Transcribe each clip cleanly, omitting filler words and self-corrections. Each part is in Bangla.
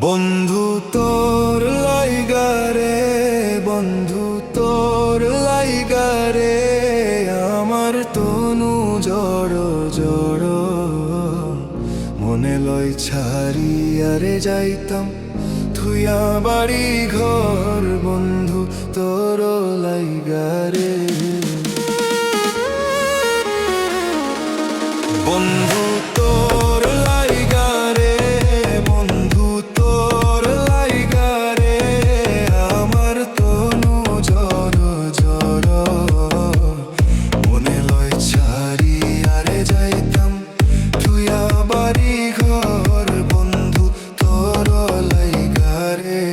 বন্ধু তোর লাইগারে, বন্ধু তোর লাইগারে আমার তনু জড় জড়। মনে লয় ছাড়িয়ারে যাইতাম থুইয়া বাড়ি ঘর, বন্ধু তোর লাইগারে। বন্ধু তোর লাইগারে, বন্ধু তোর লাইগারে আমার তনু জড় জড়। মনে লয় ছাড়িয়ারে যাইতাম থুইয়া বাড়ি ঘর, বন্ধু তোর লাইগারে।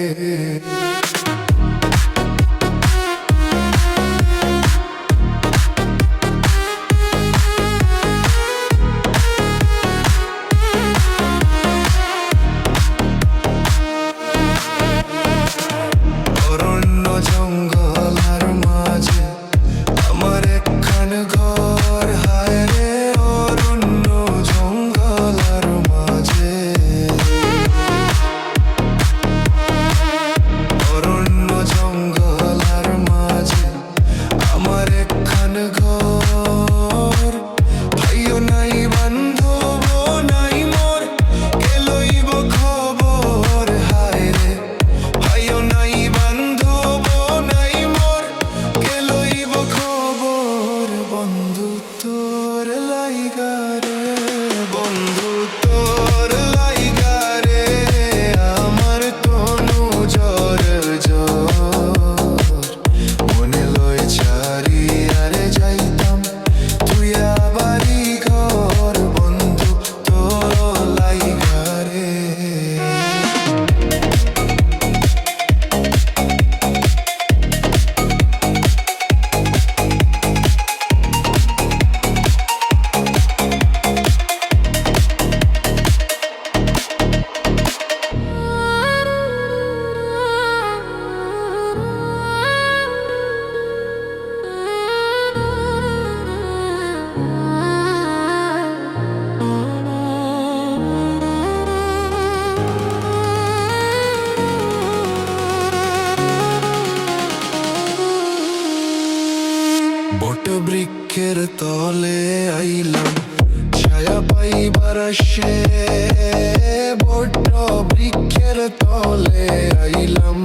বট বৃক্ষের তলে আইলাম ছায়া পাইবার আসে, বট বৃক্ষের তলে আইলাম